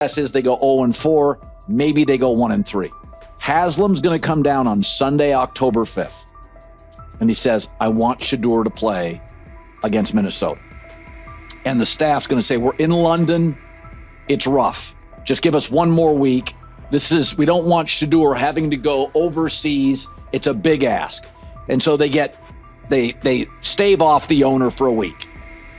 Guess is they go 0-4, maybe they go 1-3. Haslam's going to come down on Sunday, October 5th, and he says, I want Shedeur to play against Minnesota. And the staff's going to say, we're in London, it's rough. Just give us one more week. We don't want Shedeur having to go overseas. It's a big ask. And so they stave off the owner for a week.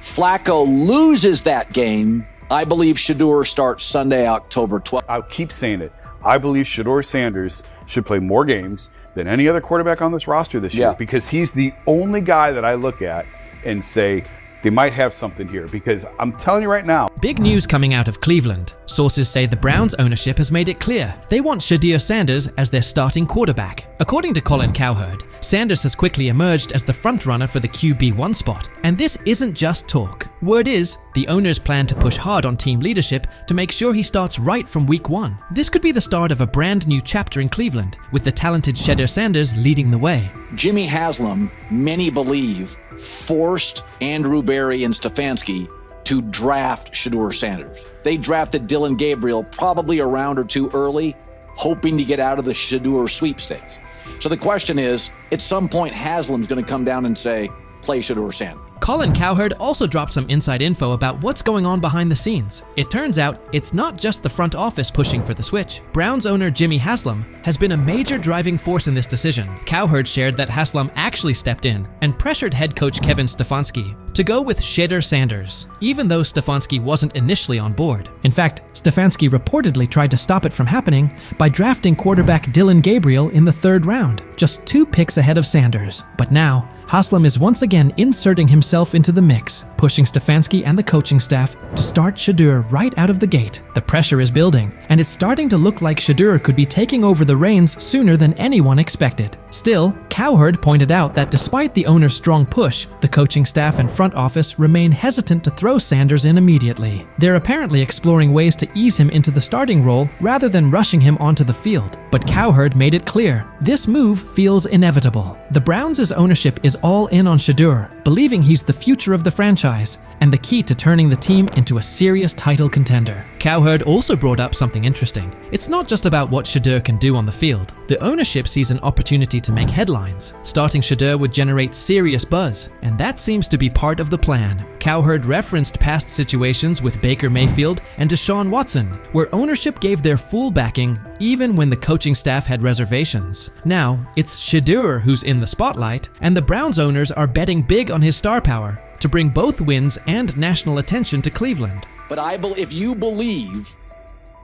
Flacco loses that game. I believe Shedeur starts Sunday, October 12th. I'll keep saying it. I believe Shedeur Sanders should play more games than any other quarterback on this roster this year, because he's the only guy that I look at and say, they might have something here, because I'm telling you right now. Big news coming out of Cleveland. Sources say the Browns ownership has made it clear they want Shedeur Sanders as their starting quarterback. According to Colin Cowherd, Sanders has quickly emerged as the frontrunner for the QB1 spot. And this isn't just talk. Word is, the owners plan to push hard on team leadership to make sure he starts right from week 1. This could be the start of a brand new chapter in Cleveland, with the talented Shedeur Sanders leading the way. Jimmy Haslam, many believe, forced Andrew Berry and Stefanski to draft Shedeur Sanders. They drafted Dylan Gabriel probably a round or two early, hoping to get out of the Shedeur sweepstakes. So the question is, at some point, Haslam's going to come down and say, play Shedeur Sanders. Colin Cowherd also dropped some inside info about what's going on behind the scenes. It turns out it's not just the front office pushing for the switch. Browns owner Jimmy Haslam has been a major driving force in this decision. Cowherd shared that Haslam actually stepped in and pressured head coach Kevin Stefanski to go with Shedeur Sanders, even though Stefanski wasn't initially on board. In fact, Stefanski reportedly tried to stop it from happening by drafting quarterback Dylan Gabriel in the 3rd round, just 2 picks ahead of Sanders. But now, Haslam is once again inserting himself into the mix, pushing Stefanski and the coaching staff to start Shedeur right out of the gate. The pressure is building, and it's starting to look like Shedeur could be taking over the reins sooner than anyone expected. Still, Cowherd pointed out that despite the owner's strong push, the coaching staff and front office remain hesitant to throw Sanders in immediately. They're apparently exploring ways to ease him into the starting role rather than rushing him onto the field. But Cowherd made it clear, this move feels inevitable. The Browns' ownership is all in on Shedeur, believing he's the future of the franchise and the key to turning the team into a serious title contender. Cowherd also brought up something interesting. It's not just about what Shedeur can do on the field. The ownership sees an opportunity to make headlines. Starting Shedeur would generate serious buzz, and that seems to be part of the plan. Cowherd referenced past situations with Baker Mayfield and Deshaun Watson, where ownership gave their full backing even when the coaching staff had reservations. Now, it's Shedeur who's in the spotlight, and the Browns owners are betting big on his star power to bring both wins and national attention to Cleveland. But if you believe,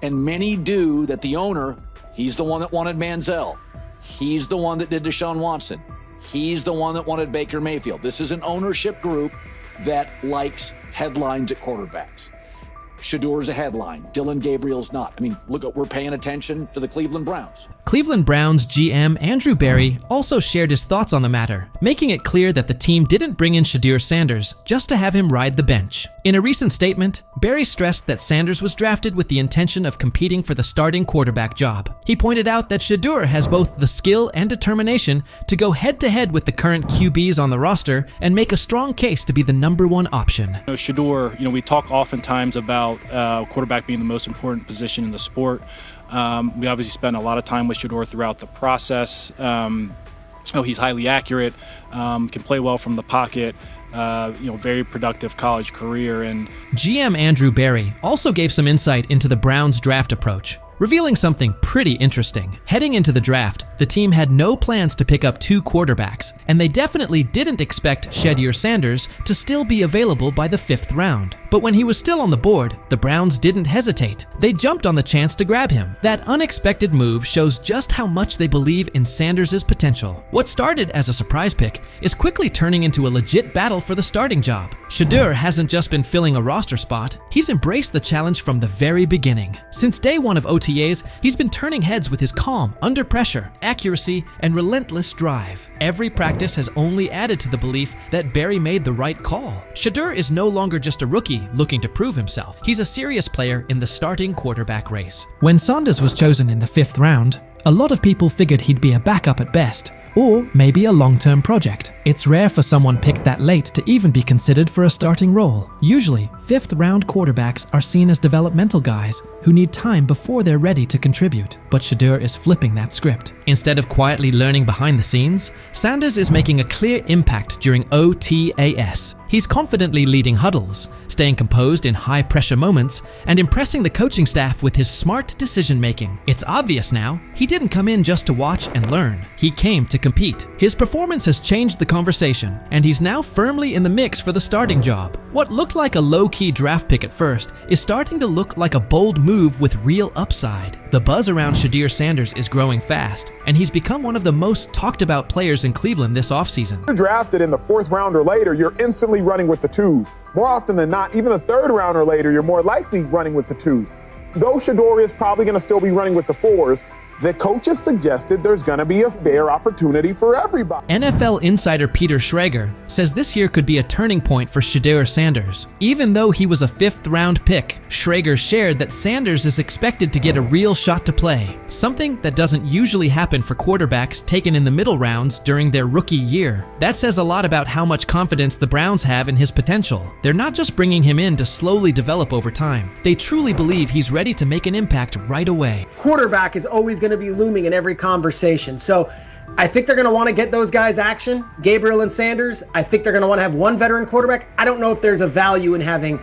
and many do, that the owner, he's the one that wanted Manziel, he's the one that did Deshaun Watson, he's the one that wanted Baker Mayfield. This is an ownership group that likes headlines at quarterbacks. Shedeur's a headline. Dylan Gabriel's not. I mean, look, we're paying attention to the Cleveland Browns. Cleveland Browns GM Andrew Berry also shared his thoughts on the matter, making it clear that the team didn't bring in Shedeur Sanders just to have him ride the bench. In a recent statement, Berry stressed that Sanders was drafted with the intention of competing for the starting quarterback job. He pointed out that Shedeur has both the skill and determination to go head-to-head with the current QBs on the roster and make a strong case to be the #1 option. Shedeur, we talk oftentimes about quarterback being the most important position in the sport. We obviously spent a lot of time with Shedeur throughout the process. He's highly accurate, can play well from the pocket. Very productive college career. And GM Andrew Berry also gave some insight into the Browns' draft approach, revealing something pretty interesting. Heading into the draft, the team had no plans to pick up 2 quarterbacks, and they definitely didn't expect Shedeur Sanders to still be available by the 5th round. But when he was still on the board, the Browns didn't hesitate. They jumped on the chance to grab him. That unexpected move shows just how much they believe in Sanders' potential. What started as a surprise pick is quickly turning into a legit battle for the starting job. Shedeur hasn't just been filling a roster spot, he's embraced the challenge from the very beginning. Since day 1 of OTAs, he's been turning heads with his calm, under pressure, accuracy, and relentless drive. Every practice has only added to the belief that Berry made the right call. Shedeur is no longer just a rookie looking to prove himself. He's a serious player in the starting quarterback race. When Sanders was chosen in the 5th round, a lot of people figured he'd be a backup at best, or maybe a long-term project. It's rare for someone picked that late to even be considered for a starting role. Usually, fifth-round quarterbacks are seen as developmental guys who need time before they're ready to contribute. But Shedeur is flipping that script. Instead of quietly learning behind the scenes, Sanders is making a clear impact during OTAS. He's confidently leading huddles, staying composed in high-pressure moments, and impressing the coaching staff with his smart decision-making. It's obvious now, he didn't come in just to watch and learn. He came to compete. His performance has changed the conversation, and he's now firmly in the mix for the starting job. What looked like a low-key draft pick at first is starting to look like a bold move with real upside. The buzz around Shedeur Sanders is growing fast, and he's become one of the most talked about players in Cleveland this offseason. You're drafted in the 4th round or later, you're instantly running with the 2s. More often than not, even the 3rd round or later, you're more likely running with the 2s. Though Shedeur is probably going to still be running with the 4s, the coaches suggested there's going to be a fair opportunity for everybody. NFL insider Peter Schrager says this year could be a turning point for Shedeur Sanders. Even though he was a 5th-round pick, Schrager shared that Sanders is expected to get a real shot to play, something that doesn't usually happen for quarterbacks taken in the middle rounds during their rookie year. That says a lot about how much confidence the Browns have in his potential. They're not just bringing him in to slowly develop over time. They truly believe he's ready to make an impact right away. Quarterback is always going to be looming in every conversation. So I think they're going to want to get those guys action, Gabriel and Sanders. I think they're going to want to have one veteran quarterback. I don't know if there's a value in having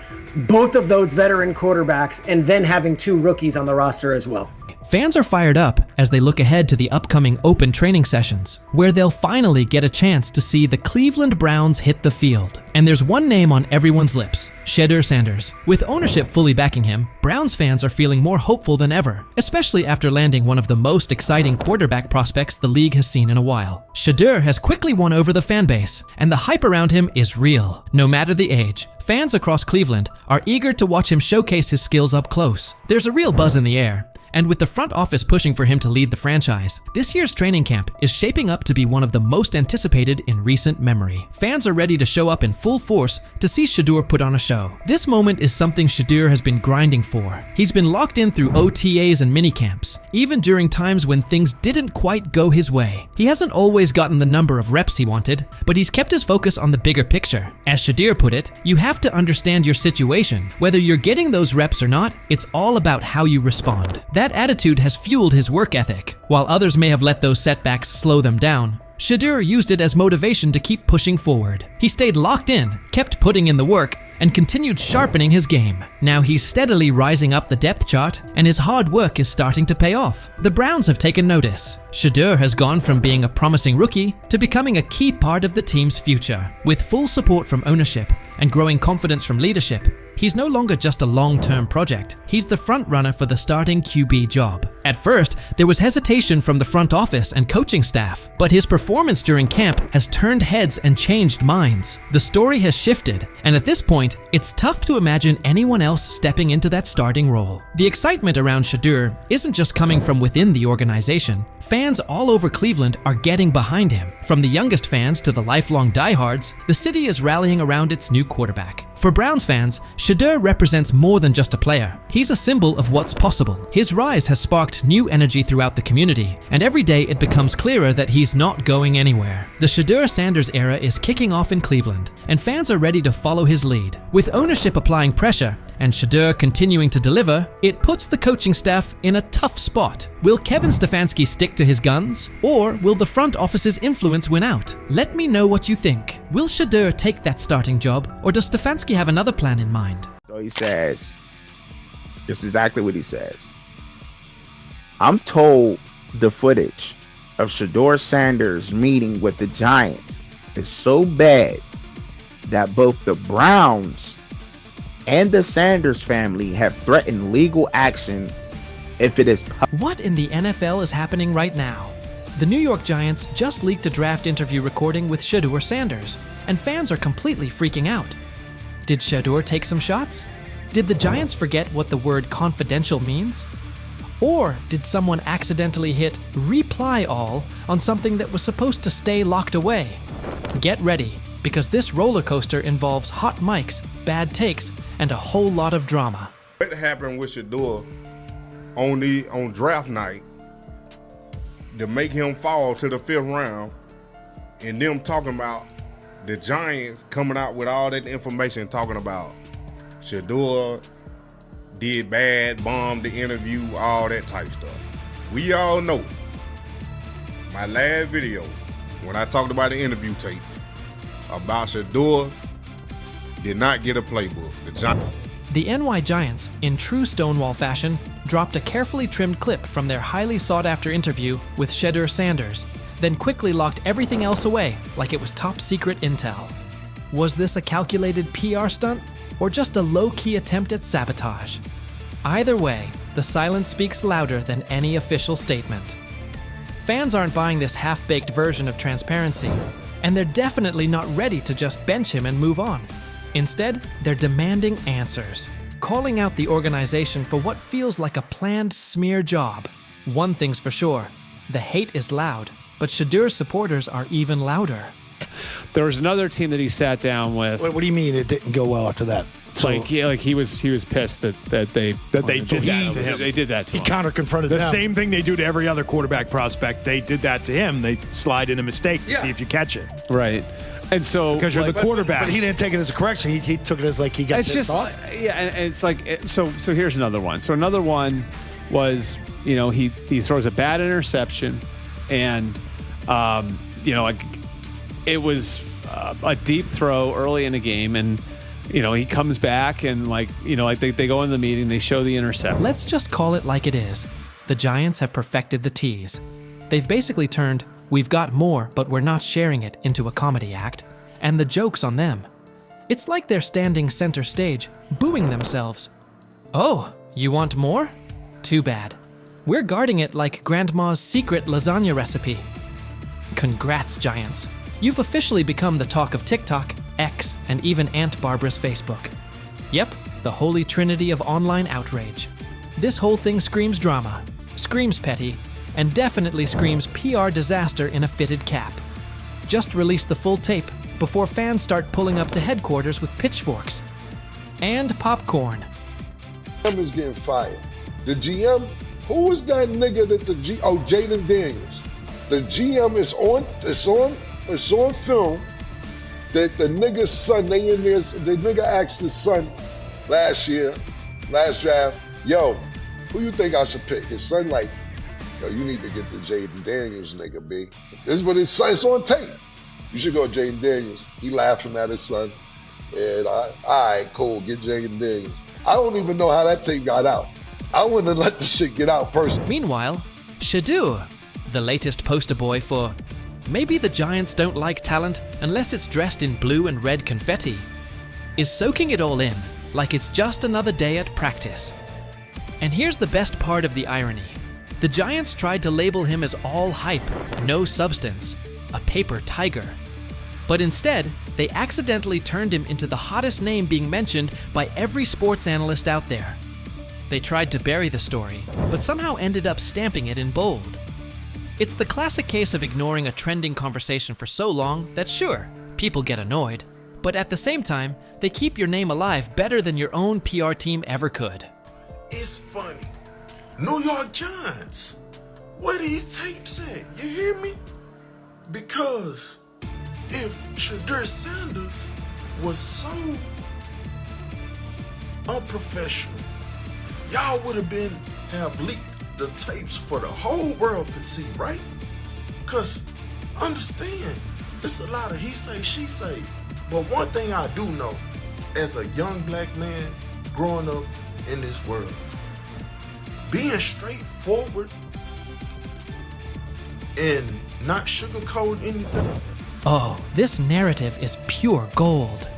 both of those veteran quarterbacks and then having 2 rookies on the roster as well. Fans are fired up as they look ahead to the upcoming open training sessions, where they'll finally get a chance to see the Cleveland Browns hit the field. And there's one name on everyone's lips, Shedeur Sanders. With ownership fully backing him, Browns fans are feeling more hopeful than ever, especially after landing one of the most exciting quarterback prospects the league has seen in a while. Shedeur has quickly won over the fan base, and the hype around him is real. No matter the age, fans across Cleveland are eager to watch him showcase his skills up close. There's a real buzz in the air. And with the front office pushing for him to lead the franchise, this year's training camp is shaping up to be one of the most anticipated in recent memory. Fans are ready to show up in full force to see Shedeur put on a show. This moment is something Shedeur has been grinding for. He's been locked in through OTAs and minicamps, even during times when things didn't quite go his way. He hasn't always gotten the number of reps he wanted, but he's kept his focus on the bigger picture. As Shedeur put it, you have to understand your situation. Whether you're getting those reps or not, it's all about how you respond. That attitude has fueled his work ethic. While others may have let those setbacks slow them down, Shedeur used it as motivation to keep pushing forward. He stayed locked in, kept putting in the work, and continued sharpening his game. Now he's steadily rising up the depth chart, and his hard work is starting to pay off. The Browns have taken notice. Shedeur has gone from being a promising rookie to becoming a key part of the team's future. With full support from ownership and growing confidence from leadership, he's no longer just a long-term project. He's the front runner for the starting QB job. At first, there was hesitation from the front office and coaching staff, but his performance during camp has turned heads and changed minds. The story has shifted, and at this point, it's tough to imagine anyone else stepping into that starting role. The excitement around Shedeur isn't just coming from within the organization. Fans all over Cleveland are getting behind him. From the youngest fans to the lifelong diehards, the city is rallying around its new quarterback. For Browns fans, Shedeur represents more than just a player. He's a symbol of what's possible. His rise has sparked new energy throughout the community, and every day it becomes clearer that he's not going anywhere. The Shedeur Sanders era is kicking off in Cleveland, and fans are ready to follow his lead. With ownership applying pressure, and Shedeur continuing to deliver, it puts the coaching staff in a tough spot. Will Kevin Stefanski stick to his guns, or will the front office's influence win out? Let me know what you think. Will Shedeur take that starting job, or does Stefanski have another plan in mind? So he says, this is exactly what he says. I'm told the footage of Shedeur Sanders meeting with the Giants is so bad that both the Browns and the Sanders family have threatened legal action if it is. What in the NFL is happening right now? The New York Giants just leaked a draft interview recording with Shedeur Sanders, and fans are completely freaking out. Did Shedeur take some shots? Did the Giants forget what the word confidential means? Or did someone accidentally hit reply all on something that was supposed to stay locked away? Get ready, because this roller coaster involves hot mics, bad takes, and a whole lot of drama. What happened with Shedeur on draft night to make him fall to the 5th round and them talking about the Giants coming out with all that information talking about Shedeur did bad, bombed the interview, all that type stuff. We all know my last video when I talked about the interview tape about Shedeur did not get a playbook. The NY Giants, in true Stonewall fashion, dropped a carefully trimmed clip from their highly sought-after interview with Shedeur Sanders, then quickly locked everything else away like it was top-secret intel. Was this a calculated PR stunt, or just a low-key attempt at sabotage? Either way, the silence speaks louder than any official statement. Fans aren't buying this half-baked version of transparency, and they're definitely not ready to just bench him and move on. Instead, they're demanding answers, calling out the organization for what feels like a planned smear job. One thing's for sure, the hate is loud, but Shedeur's supporters are even louder. There was another team that he sat down with. What do you mean it didn't go well after that? So, he was pissed that they did that to him. They did that to him. He counter-confronted the them. same thing they do to every other quarterback prospect. They did that to him. They slide in a mistake to see if you catch it. Right. And so because you're the quarterback. But he didn't take it as a correction. He took it as like he got pissed off. Yeah, and it's like so here's another one. So another one was, he throws a bad interception, and it was a deep throw early in the game, and he comes back and they go in the meeting, they show the interception. Let's just call it like it is. The Giants have perfected the tease. They've basically turned "we've got more, but we're not sharing it" into a comedy act, and the joke's on them. It's like they're standing center stage, booing themselves. Oh, you want more? Too bad. We're guarding it like Grandma's secret lasagna recipe. Congrats, Giants. You've officially become the talk of TikTok, X, and even Aunt Barbara's Facebook. Yep, the holy trinity of online outrage. This whole thing screams drama, screams petty, and definitely screams PR disaster in a fitted cap. Just release the full tape before fans start pulling up to headquarters with pitchforks. And popcorn. GM is getting fired. The GM, who is that nigga that Jaden Daniels. The GM is on film that the nigga's son, the nigga asked his son last draft, yo, who you think I should pick? His son like, yo, you need to get the Jaden Daniels nigga, B. This is what his son, it's on tape. You should go Jaden Daniels. He laughing at his son. And all right, cool, get Jaden Daniels. I don't even know how that tape got out. I wouldn't have let the shit get out personally. Meanwhile, Shedeur, the latest poster boy for maybe the Giants don't like talent unless it's dressed in blue and red confetti, is soaking it all in like it's just another day at practice. And here's the best part of the irony. The Giants tried to label him as all hype, no substance, a paper tiger. But instead, they accidentally turned him into the hottest name being mentioned by every sports analyst out there. They tried to bury the story, but somehow ended up stamping it in bold. It's the classic case of ignoring a trending conversation for so long that sure, people get annoyed, but at the same time, they keep your name alive better than your own PR team ever could. It's funny. New York Giants. Where these tapes at? You hear me? Because if Shedeur Sanders was so unprofessional, y'all would have leaked the tapes for the whole world could see, right? Because understand, it's a lot of he say, she say. But one thing I do know, as a young black man growing up in this world, being straightforward and not sugarcoat anything. Oh, this narrative is pure gold.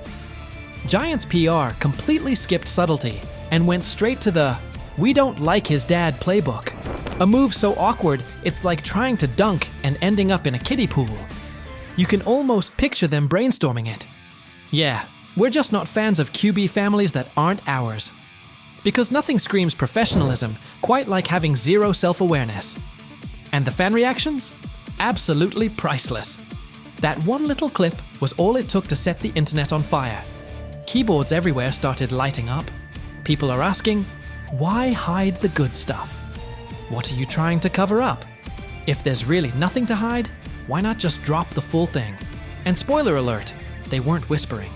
Giants PR completely skipped subtlety and went straight to the "we don't like his dad" playbook. A move so awkward, it's like trying to dunk and ending up in a kiddie pool. You can almost picture them brainstorming it. Yeah, we're just not fans of QB families that aren't ours. Because nothing screams professionalism quite like having zero self-awareness. And the fan reactions? Absolutely priceless. That one little clip was all it took to set the internet on fire. Keyboards everywhere started lighting up. People are asking, why hide the good stuff? What are you trying to cover up? If there's really nothing to hide, Why not just drop the full thing? And spoiler alert, they weren't whispering.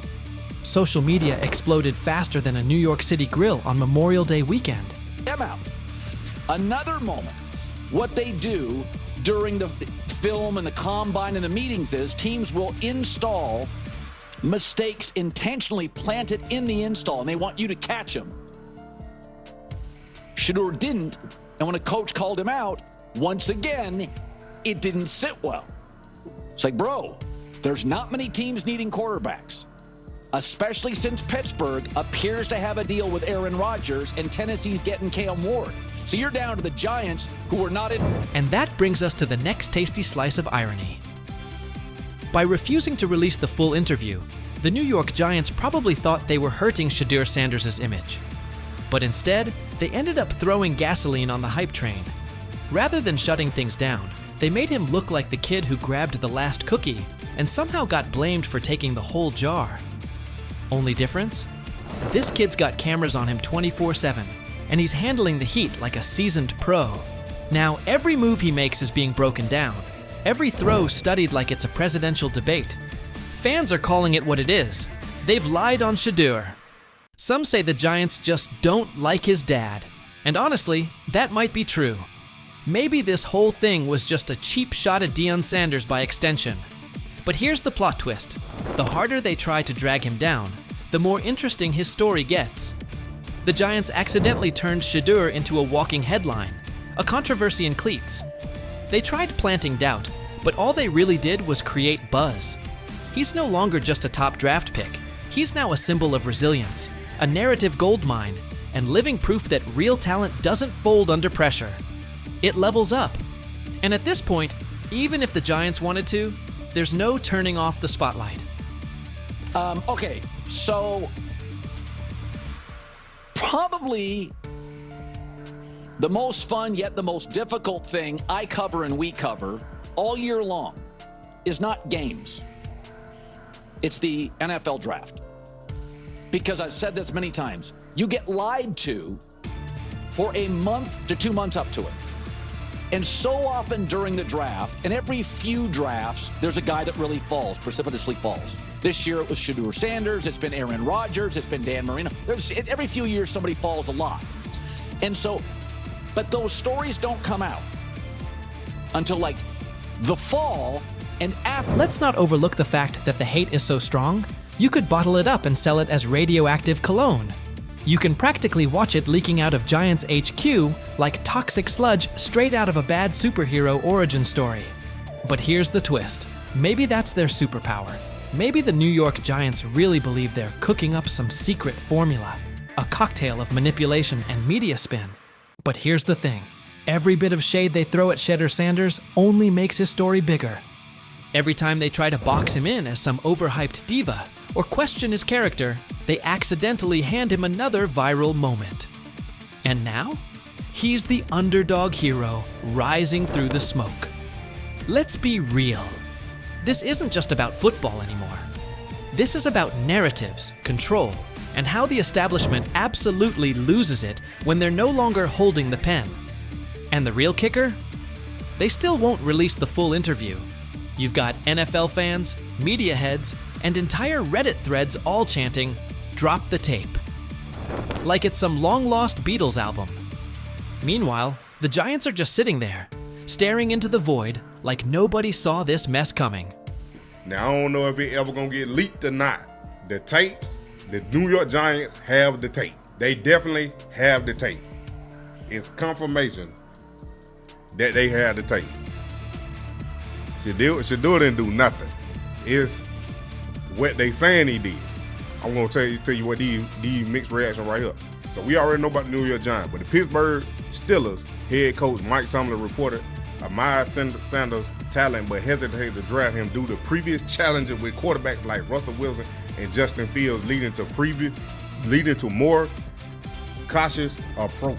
Social media exploded faster than a New York City grill on Memorial Day weekend. Them out. Another moment. What they do during the film and the combine and the meetings is teams will install mistakes intentionally planted in the install, and they want you to catch them. Shedeur didn't, and when a coach called him out, once again, it didn't sit well. It's like, bro, there's not many teams needing quarterbacks, especially since Pittsburgh appears to have a deal with Aaron Rodgers and Tennessee's getting Cam Ward. So you're down to the Giants, who are not in. And that brings us to the next tasty slice of irony. By refusing to release the full interview, the New York Giants probably thought they were hurting Shedeur Sanders' image. But instead, they ended up throwing gasoline on the hype train. Rather than shutting things down, they made him look like the kid who grabbed the last cookie and somehow got blamed for taking the whole jar. Only difference? This kid's got cameras on him 24/7, and he's handling the heat like a seasoned pro. Now, every move he makes is being broken down, every throw studied like it's a presidential debate. Fans are calling it what it is. They've lied on Shedeur. Some say the Giants just don't like his dad. And honestly, that might be true. Maybe this whole thing was just a cheap shot at Deion Sanders by extension. But here's the plot twist. The harder they try to drag him down, the more interesting his story gets. The Giants accidentally turned Shedeur into a walking headline, a controversy in cleats. They tried planting doubt, but all they really did was create buzz. He's no longer just a top draft pick. He's now a symbol of resilience, a narrative goldmine, and living proof that real talent doesn't fold under pressure. It levels up. And at this point, even if the Giants wanted to, there's no turning off the spotlight. Okay, so probably the most fun yet the most difficult thing I cover and we cover all year long is not games. It's the NFL draft. Because I've said this many times, you get lied to for a month to 2 months up to it. And so often during the draft, and every few drafts, there's a guy that really falls, precipitously falls. This year it was Shedeur Sanders, it's been Aaron Rodgers, it's been Dan Marino. Every few years somebody falls a lot. And so, but those stories don't come out until like the fall and after. Let's not overlook the fact that the hate is so strong, you could bottle it up and sell it as radioactive cologne. You can practically watch it leaking out of Giants HQ like toxic sludge straight out of a bad superhero origin story. But here's the twist. Maybe that's their superpower. Maybe the New York Giants really believe they're cooking up some secret formula, a cocktail of manipulation and media spin. But here's the thing. Every bit of shade they throw at Shedeur Sanders only makes his story bigger. Every time they try to box him in as some overhyped diva or question his character, they accidentally hand him another viral moment. And now, he's the underdog hero rising through the smoke. Let's be real. This isn't just about football anymore. This is about narratives, control, and how the establishment absolutely loses it when they're no longer holding the pen. And the real kicker? They still won't release the full interview. You've got NFL fans, media heads, and entire Reddit threads all chanting, "Drop the tape." Like it's some long-lost Beatles album. Meanwhile, the Giants are just sitting there, staring into the void like nobody saw this mess coming. Now, I don't know if it ever gonna get leaked or not. The tapes, the New York Giants have the tape. They definitely have the tape. It's confirmation that they have the tape. Shedeur didn't do nothing. It's what they saying he did. I'm gonna tell you what these mixed reaction right here. So we already know about the New York Giants, but the Pittsburgh Steelers head coach Mike Tomlin reported Miles Sanders' talent, but hesitated to draft him due to previous challenges with quarterbacks like Russell Wilson and Justin Fields, leading to more cautious approach.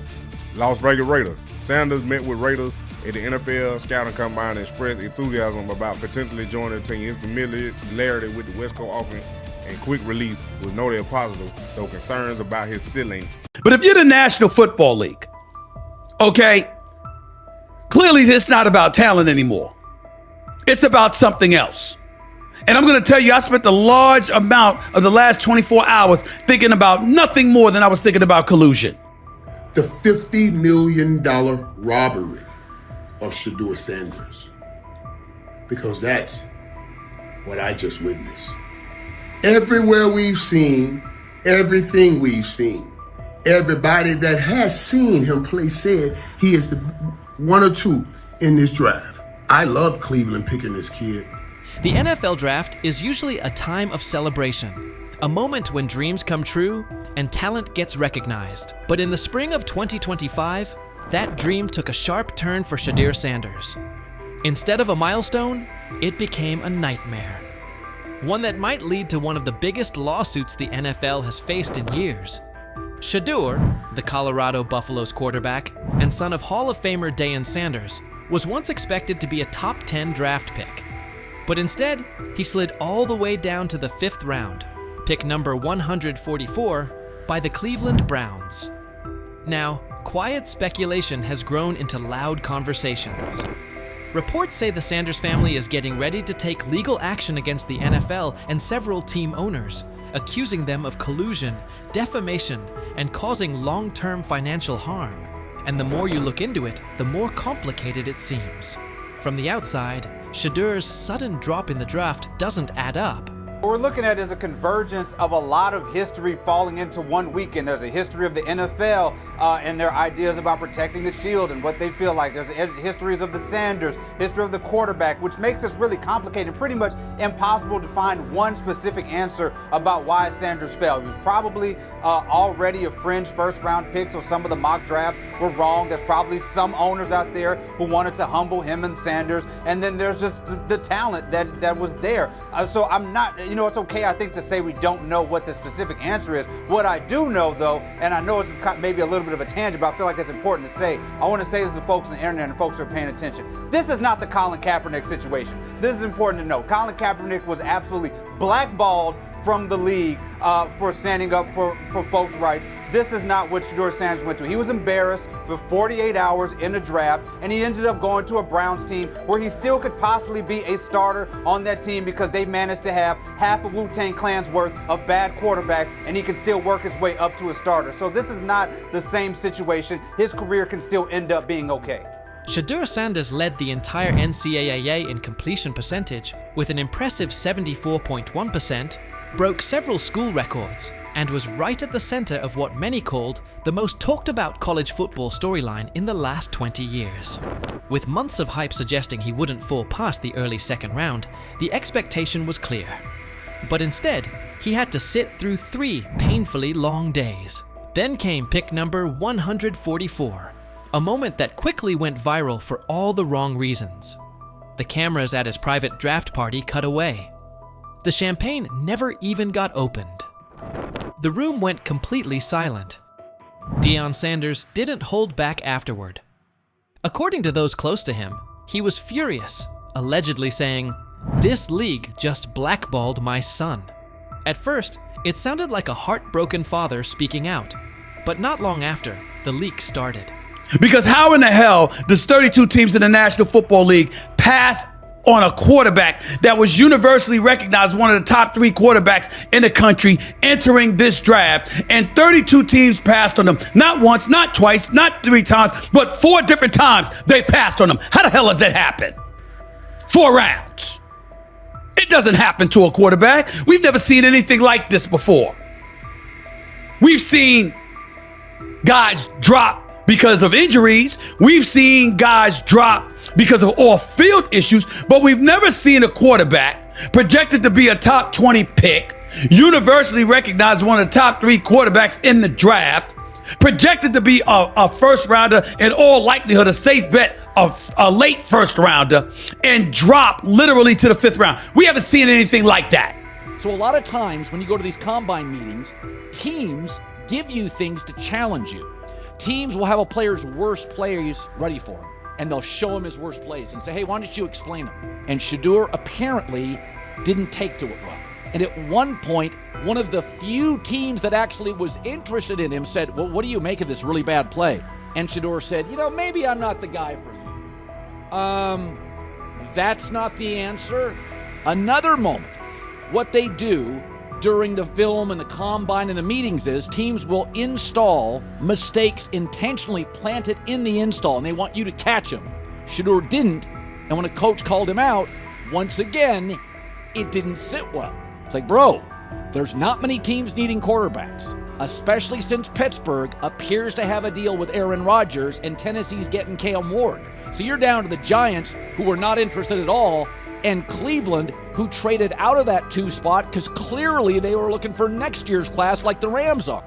Las Vegas Raiders. Sanders met with Raiders at the NFL scouting combine and expressed enthusiasm about potentially joining the team. His familiarity with the West Coast offense and quick release was noted positive, though concerns about his ceiling. But if you're the National Football League, okay, clearly it's not about talent anymore. It's about something else. And I'm going to tell you, I spent a large amount of the last 24 hours thinking about nothing more than I was thinking about collusion. The $50 million robbery of Shedeur Sanders. Because that's what I just witnessed. Everywhere we've seen, everything we've seen, everybody that has seen him play said he is the one or two in this draft. I love Cleveland picking this kid. The NFL draft is usually a time of celebration, a moment when dreams come true and talent gets recognized. But in the spring of 2025, that dream took a sharp turn for Shedeur Sanders. Instead of a milestone, it became a nightmare. One that might lead to one of the biggest lawsuits the NFL has faced in years. Shedeur, the Colorado Buffaloes quarterback and son of Hall of Famer Deion Sanders, was once expected to be a top 10 draft pick. But instead, he slid all the way down to the 5th round, pick number 144, by the Cleveland Browns. Now, quiet speculation has grown into loud conversations. Reports say the Sanders family is getting ready to take legal action against the NFL and several team owners, accusing them of collusion, defamation, and causing long-term financial harm. And the more you look into it, the more complicated it seems. From the outside, Shedeur's sudden drop in the draft doesn't add up. What we're looking at is a convergence of a lot of history falling into one weekend. There's a history of the NFL and their ideas about protecting the shield and what they feel like. There's histories of the Sanders, history of the quarterback, which makes this really complicated and pretty much impossible to find one specific answer about why Sanders fell. He was probably already a fringe first-round pick, so some of the mock drafts were wrong. There's probably some owners out there who wanted to humble him and Sanders, and then there's just the talent that was there. So I'm not, it's okay, I think, to say we don't know what the specific answer is. What I do know, though, and I know it's maybe a little bit of a tangent, but I feel like it's important to say, I want to say this to folks on the internet and folks who are paying attention. This is not the Colin Kaepernick situation. This is important to know. Colin Kaepernick was absolutely blackballed from the league for standing up for folks' rights. This is not what Shedeur Sanders went to. He was embarrassed for 48 hours in the draft, and he ended up going to a Browns team where he still could possibly be a starter on that team because they managed to have half of Wu-Tang Clan's worth of bad quarterbacks, and he can still work his way up to a starter. So this is not the same situation. His career can still end up being okay. Shedeur Sanders led the entire NCAA in completion percentage with an impressive 74.1%, broke several school records, and was right at the center of what many called the most talked about college football storyline in the last 20 years. With months of hype suggesting he wouldn't fall past the early second round, the expectation was clear. But instead, he had to sit through 3 painfully long days. Then came pick number 144, a moment that quickly went viral for all the wrong reasons. The cameras at his private draft party cut away. The champagne never even got opened. The room went completely silent. Deion Sanders didn't hold back afterward. According to those close to him, he was furious, allegedly saying, "This league just blackballed my son." At first, it sounded like a heartbroken father speaking out, but not long after, the leak started. Because how in the hell does 32 teams in the National Football League pass on a quarterback that was universally recognized one of the top 3 quarterbacks in the country entering this draft, and 32 teams passed on him? Not once, not twice, not 3 times, but 4 different times they passed on him. How the hell does that happen? 4 rounds. It doesn't happen to a quarterback. We've never seen anything like this before. We've seen guys drop because of injuries. We've seen guys drop because of off-field issues, but we've never seen a quarterback projected to be a top 20 pick, universally recognized one of the top 3 quarterbacks in the draft, projected to be a first rounder, in all likelihood a safe bet of a late first rounder, and drop literally to the 5th round. We haven't seen anything like that. So a lot of times when you go to these combine meetings, teams give you things to challenge you. Teams will have a player's worst plays ready for him, and they'll show him his worst plays and say, "Hey, why don't you explain them?" And Shedeur apparently didn't take to it well. And at one point, one of the few teams that actually was interested in him said, "Well, what do you make of this really bad play?" And Shedeur said, "Maybe I'm not the guy for you. that's not the answer, another moment. What they do during the film and the combine and the meetings is teams will install mistakes intentionally planted in the install, and they want you to catch them. Shedeur didn't, and when a coach called him out, once again, it didn't sit well. It's like, bro, there's not many teams needing quarterbacks, especially since Pittsburgh appears to have a deal with Aaron Rodgers and Tennessee's getting Cam Ward. So you're down to the Giants, who were not interested at all, and Cleveland, who traded out of that 2 spot because clearly they were looking for next year's class like the Rams are.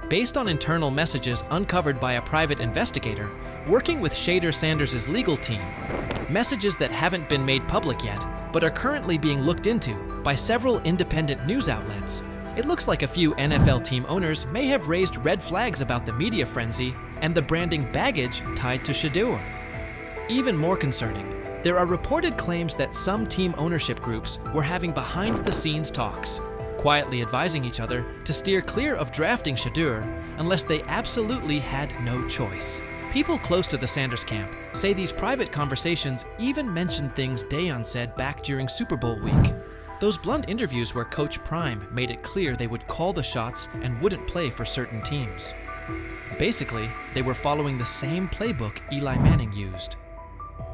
Based on internal messages uncovered by a private investigator working with Shedeur Sanders' legal team, messages that haven't been made public yet but are currently being looked into by several independent news outlets, it looks like a few NFL team owners may have raised red flags about the media frenzy and the branding baggage tied to Shedeur. Even more concerning, there are reported claims that some team ownership groups were having behind-the-scenes talks, quietly advising each other to steer clear of drafting Shedeur unless they absolutely had no choice. People close to the Sanders camp say these private conversations even mentioned things Deion said back during Super Bowl week. Those blunt interviews where Coach Prime made it clear they would call the shots and wouldn't play for certain teams. Basically, they were following the same playbook Eli Manning used.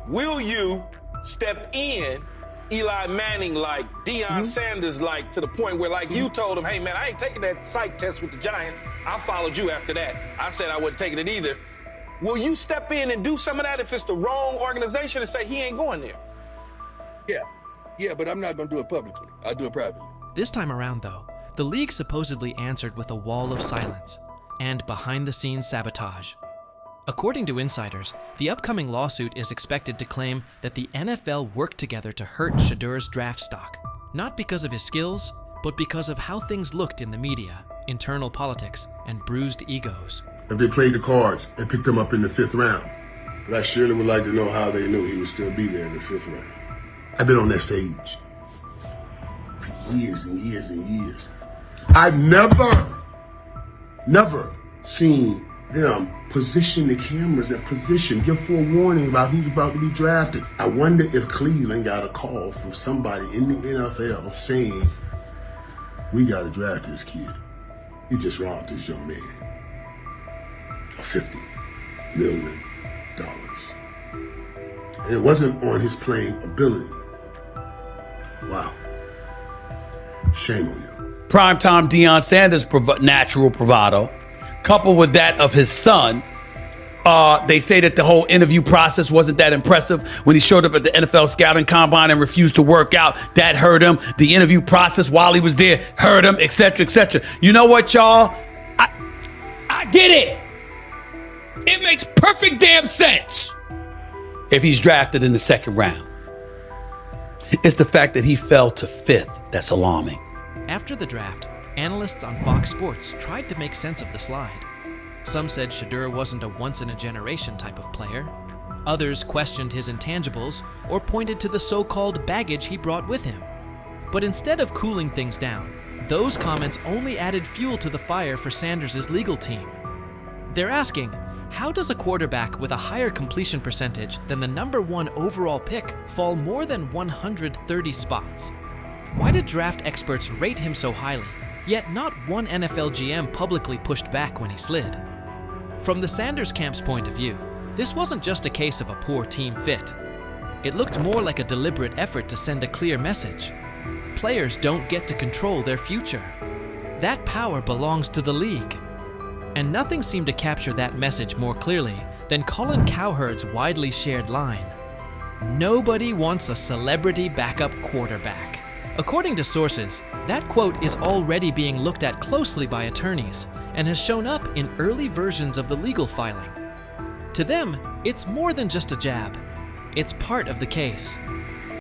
Will you step in Eli Manning like, Deion Sanders like, to the point where like you told him, hey man, I ain't taking that psych test with the Giants. I followed you after that. I said I wasn't taking it either. Will you step in and do some of that if it's the wrong organization and say he ain't going there? Yeah, but I'm not going to do it publicly. I'll do it privately. This time around, though, the league supposedly answered with a wall of silence and behind-the-scenes sabotage. According to insiders, the upcoming lawsuit is expected to claim that the NFL worked together to hurt Shedeur's draft stock, not because of his skills, but because of how things looked in the media, internal politics, and bruised egos. If they played the cards and picked him up in the 5th round, but I surely would like to know how they knew he would still be there in the 5th round. I've been on that stage for years and years and years. I've never seen them position the cameras and give forewarning about who's about to be drafted. I wonder if Cleveland got a call from somebody in the NFL saying, we got to draft this kid. You just robbed this young man of $50 million. And it wasn't on his playing ability. Wow. Shame on you. Primetime Deion Sanders' natural bravado, coupled with that of his son. They say that the whole interview process wasn't that impressive when he showed up at the NFL scouting combine and refused to work out. That hurt him. The interview process while he was there hurt him, etc., etc. You know what, y'all? I get it. It makes perfect damn sense if he's drafted in the 2nd round. It's the fact that he fell to 5th that's alarming. After the draft, analysts on Fox Sports tried to make sense of the slide. Some said Shedeur wasn't a once-in-a-generation type of player. Others questioned his intangibles or pointed to the so-called baggage he brought with him. But instead of cooling things down, those comments only added fuel to the fire for Sanders' legal team. They're asking, how does a quarterback with a higher completion percentage than the #1 overall pick fall more than 130 spots? Why did draft experts rate him so highly, yet not one NFL GM publicly pushed back when he slid? From the Sanders camp's point of view, this wasn't just a case of a poor team fit. It looked more like a deliberate effort to send a clear message. Players don't get to control their future. That power belongs to the league. And nothing seemed to capture that message more clearly than Colin Cowherd's widely shared line: "Nobody wants a celebrity backup quarterback." According to sources, that quote is already being looked at closely by attorneys and has shown up in early versions of the legal filing. To them, it's more than just a jab. It's part of the case.